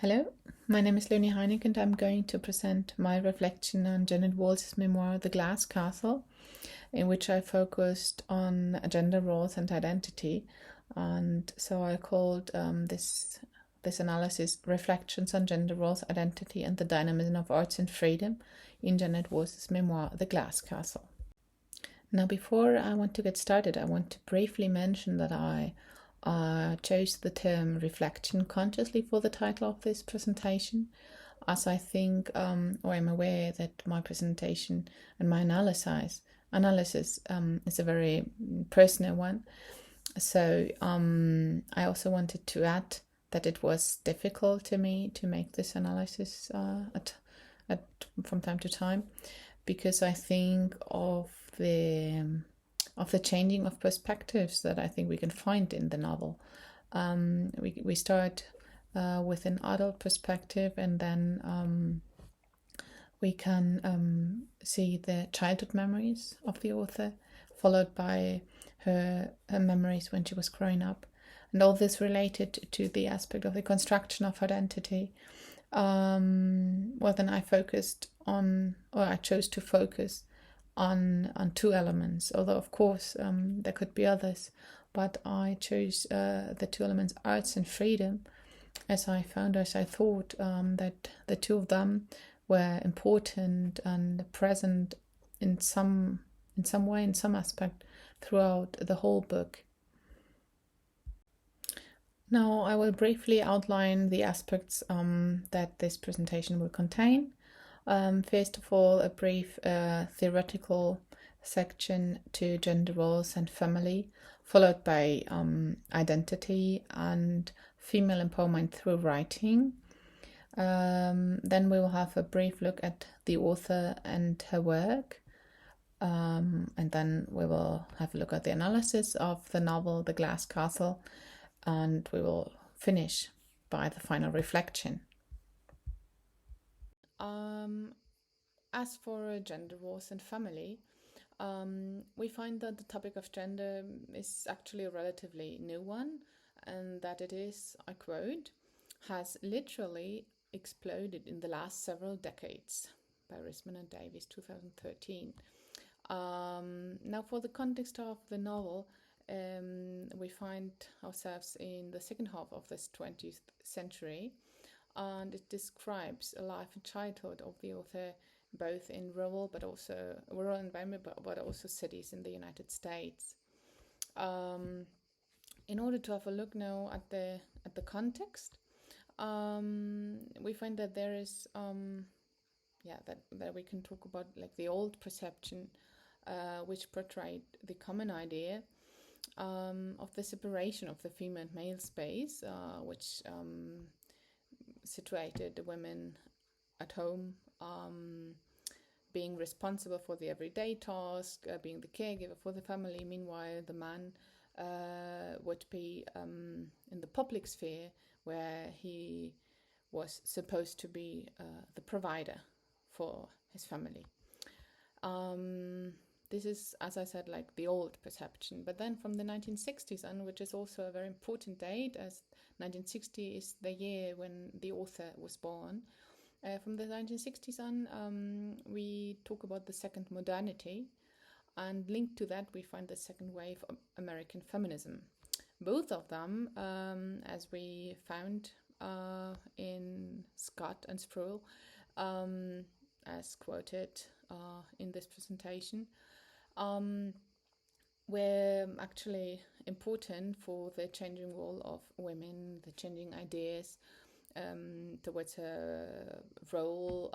Hello, my name is Leonie Heinecke and I'm going to present my reflection on Jeannette Walls' memoir, The Glass Castle, in which I focused on gender roles and identity. And so I called this analysis Reflections on Gender Roles, Identity and the Dynamism of Arts and Freedom in Jeannette Walls' memoir, The Glass Castle. Now, before I want to get started, I want to briefly mention that I chose the term reflection consciously for the title of this presentation, as I think, or I'm aware that my presentation and my analysis is a very personal one. So I also wanted to add that it was difficult to me to make this analysis from time to time, because I think of the changing of perspectives that I think we can find in the novel. We start with an adult perspective, and then we can see the childhood memories of the author, followed by her memories when she was growing up, and all this related to the aspect of the construction of identity. Well, then I chose to focus on two elements, although of course there could be others, but I chose the two elements, arts and freedom, as I thought that the two of them were important and present in some way, in some aspect, throughout the whole book. Now I will briefly outline the aspects that this presentation will contain. First of all, a brief theoretical section to gender roles and family, followed by identity and female empowerment through writing. Then we will have a brief look at the author and her work. And then we will have a look at the analysis of the novel, The Glass Castle, and we will finish by the final reflection. As for gender roles and family, we find that the topic of gender is actually a relatively new one, and that it is, I quote, has literally exploded in the last several decades, by Risman and Davies, 2013. Now, for the context of the novel, we find ourselves in the second half of this 20th century, and it describes a life and childhood of the author both in rural environment, but also cities in the United States. In order to have a look now at the context, we find that there is that we can talk about like the old perception, which portrayed the common idea of the separation of the female and male space, which situated the women at home, being responsible for the everyday task, being the caregiver for the family. Meanwhile, the man would be in the public sphere, where he was supposed to be the provider for his family. This is, as I said, like the old perception. But then from the 1960s on, which is also a very important date, as 1960 is the year when the author was born. From the 1960s on, we talk about the second modernity, and linked to that we find the second wave of American feminism. Both of them, as we found in Scott and Sproul, as quoted in this presentation, were actually important for the changing role of women, the changing ideas towards a role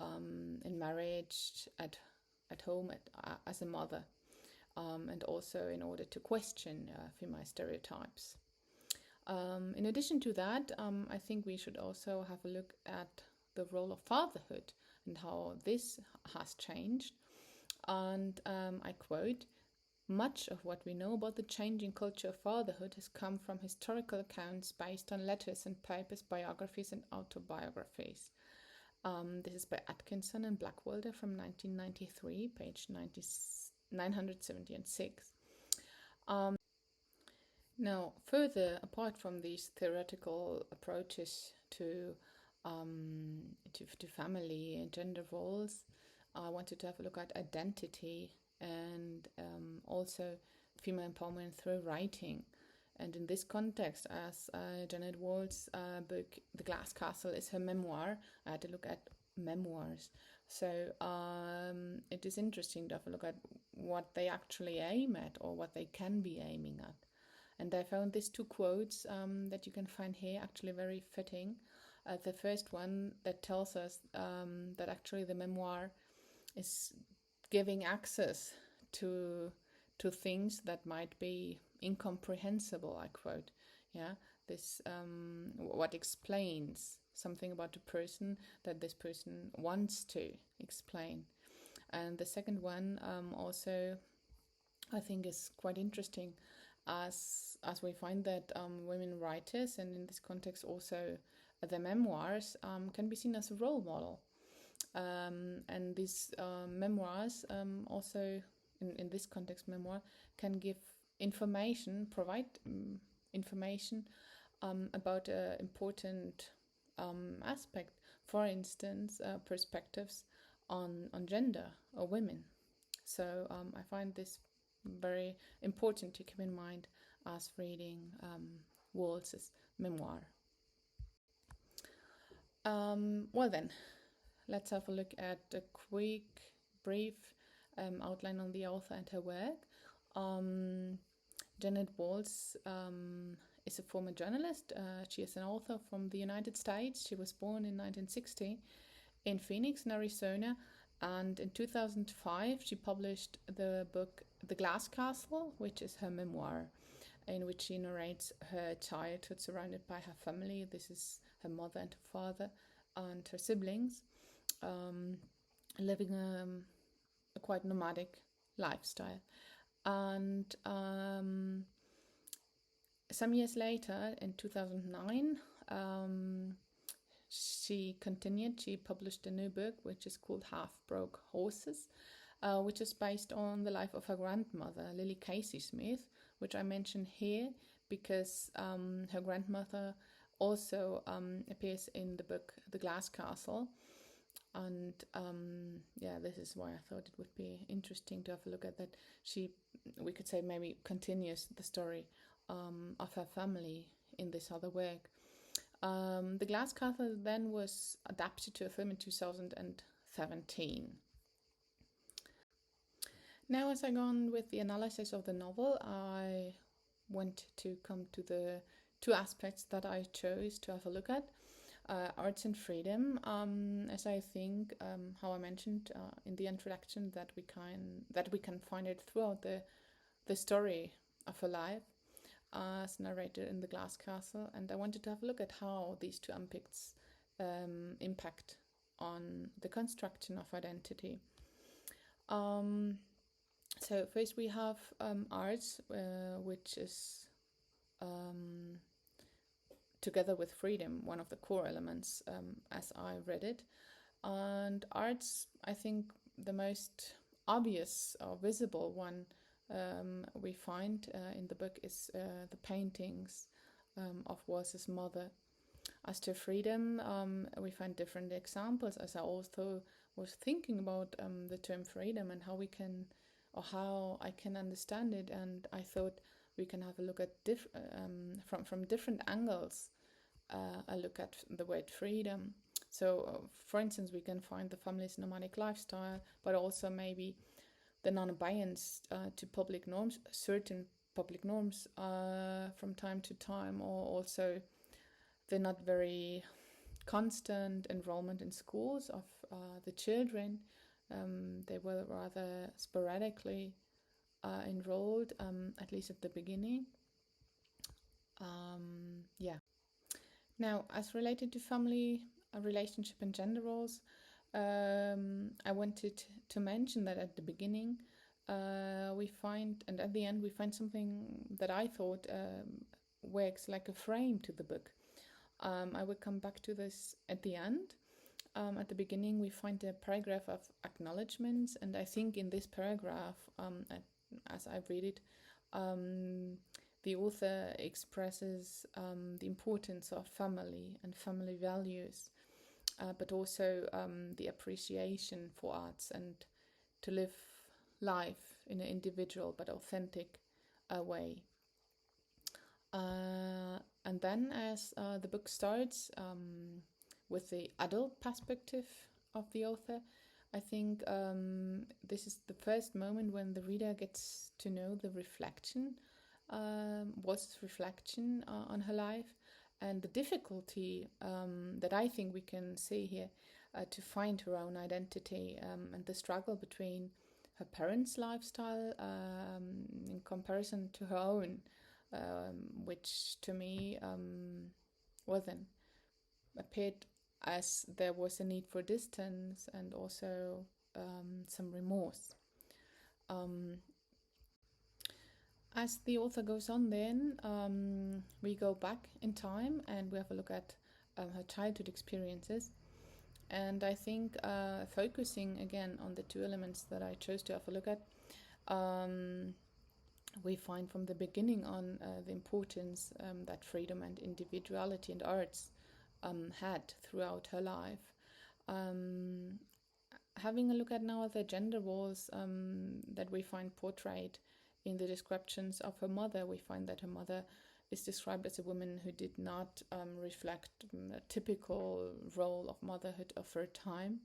in marriage, at home, as a mother, and also in order to question female stereotypes. In addition to that, I think we should also have a look at the role of fatherhood and how this has changed. And I quote, "Much of what we know about the changing culture of fatherhood has come from historical accounts based on letters and papers, biographies and autobiographies." This is by Atkinson and Blackwelder from 1993, page 976. Now, further, apart from these theoretical approaches to to family and gender roles. I wanted to have a look at identity and also female empowerment through writing. And in this context, as Jeannette Walls' book, The Glass Castle, is her memoir, I had to look at memoirs. So it is interesting to have a look at what they actually aim at or what they can be aiming at. And I found these two quotes that you can find here actually very fitting. The first one that tells us that actually the memoir is giving access to things that might be incomprehensible, I quote. Yeah, this what explains something about a person that this person wants to explain. And the second one also I think is quite interesting, as we find that women writers, and in this context also the memoirs, can be seen as a role model. And these memoirs also, in this context, memoir can give information, provide information about an important aspect. For instance, perspectives on gender or women. So I find this very important to keep in mind as reading Walls' memoir. Well then, let's have a look at a quick, brief outline on the author and her work. Jeannette Walls is a former journalist. She is an author from the United States. She was born in 1960 in Phoenix, in Arizona. And in 2005, she published the book The Glass Castle, which is her memoir, in which she narrates her childhood surrounded by her family. This is her mother and her father and her siblings, living a quite nomadic lifestyle. And some years later, in 2009, she continued. She published a new book, which is called Half Broke Horses, which is based on the life of her grandmother, Lily Casey Smith, which I mention here because her grandmother also appears in the book The Glass Castle. And this is why I thought it would be interesting to have a look at that. We could say, maybe continues the story of her family in this other work. The Glass Castle then was adapted to a film in 2017. Now, as I go on with the analysis of the novel, I want to come to the two aspects that I chose to have a look at. Arts and freedom, as I think, how I mentioned in the introduction, that we can find it throughout the story of her life, as narrated in The Glass Castle, and I wanted to have a look at how these two aspects impact on the construction of identity. So first we have arts, which is together with freedom, one of the core elements as I read it. And arts, I think the most obvious or visible one we find in the book is the paintings of Walls' mother. As to freedom, we find different examples, as I also was thinking about the term freedom and how we can, or how I can understand it, and I thought we can have a look at from different angles, a look at the word freedom. So, for instance, we can find the family's nomadic lifestyle, but also maybe the non-abeyance to public norms, certain public norms from time to time, or also the not very constant enrollment in schools of the children. They were rather sporadically enrolled, at least at the beginning. Now, as related to family, relationship and gender roles, I wanted to mention that at the beginning we find, and at the end we find something that I thought works like a frame to the book. I will come back to this at the end. At the beginning we find a paragraph of acknowledgements, and I think in this paragraph, as I read it, the author expresses the importance of family and family values. but also the appreciation for arts and to live life in an individual but authentic way. And then, as the book starts with the adult perspective of the author, I think this is the first moment when the reader gets to know the reflection, Waltz's reflection on her life, and the difficulty that I think we can see here to find her own identity, and the struggle between her parents' lifestyle in comparison to her own, which to me wasn't appeared as there was a need for distance and also some remorse. As the author goes on, then we go back in time and we have a look at her childhood experiences. And I think focusing again on the two elements that I chose to have a look at, we find from the beginning on the importance that freedom and individuality and arts had throughout her life. Having a look at now the gender roles that we find portrayed in the descriptions of her mother, we find that her mother is described as a woman who did not reflect a typical role of motherhood of her time,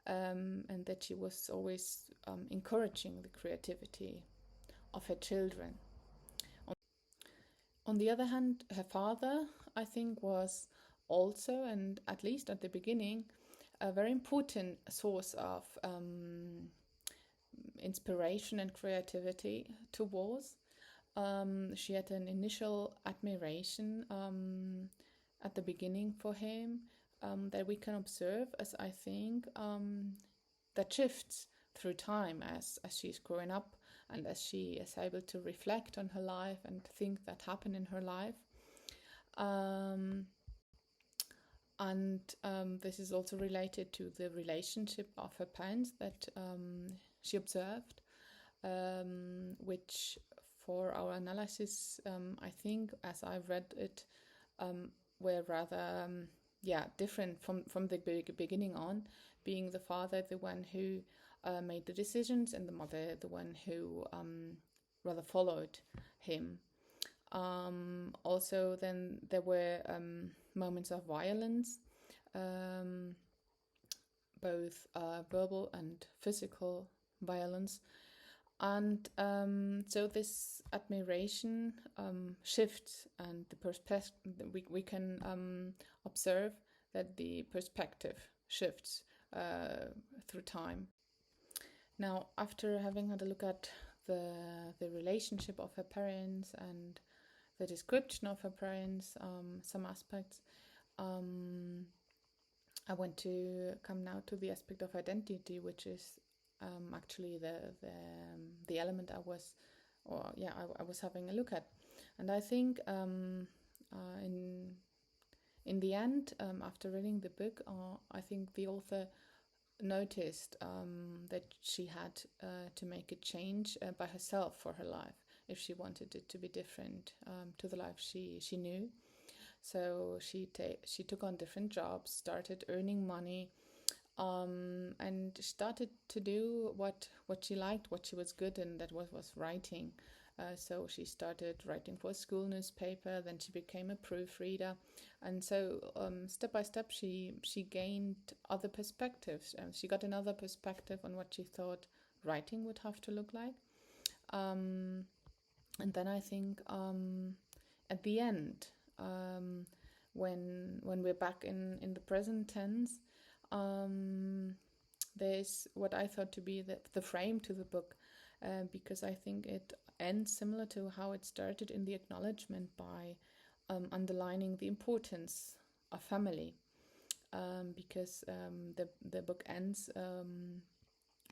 and that she was always encouraging the creativity of her children. On the other hand, her father, I think, was also, and at least at the beginning, a very important source of inspiration and creativity to Waltz. She had an initial admiration at the beginning for him that we can observe, as I think that shifts through time as she's growing up and as she is able to reflect on her life and think that happened in her life. And this is also related to the relationship of her parents that she observed, which for our analysis, I think, as I read it, were rather different from the beginning on, being the father the one who made the decisions and the mother the one who rather followed him. Also, then there were moments of violence, both verbal and physical violence. And so this admiration shifts, and the perspective we can observe that the perspective shifts through time. Now, after having had a look at the relationship of her parents and the description of her parents, some aspects, I want to come now to the aspect of identity, which is actually the element I was having a look at. And I think in the end, after reading the book, I think the author noticed that she had to make a change by herself for her life if she wanted it to be different to the life she knew. So she took on different jobs, started earning money, and started to do what she liked, what she was good in, that was writing. So she started writing for a school newspaper, then she became a proofreader, and so step by step she gained other perspectives. She got another perspective on what she thought writing would have to look like. And then I think at the end, when we're back in the present tense, there's what I thought to be the frame to the book, because I think it ends similar to how it started in the acknowledgement by underlining the importance of family, because the book ends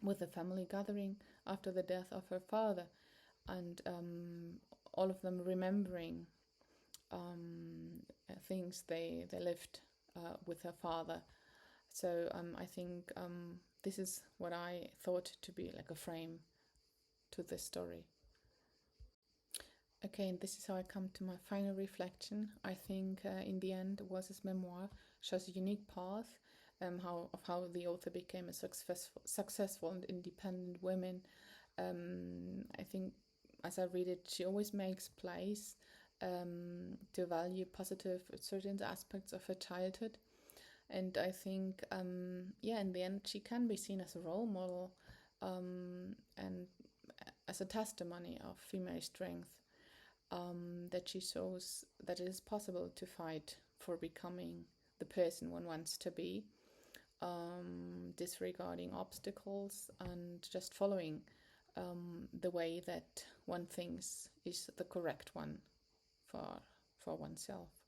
with a family gathering after the death of her father, and all of them remembering things they lived with her father. So I think this is what I thought to be like a frame to this story. Okay, and this is how I come to my final reflection. I think in the end, Waltz's memoir shows a unique path how the author became a successful and independent woman. I think as I read it, she always makes place to value positive certain aspects of her childhood. And I think, in the end, she can be seen as a role model, and as a testimony of female strength, that she shows that it is possible to fight for becoming the person one wants to be, disregarding obstacles and just following the way that one thinks is the correct one for oneself.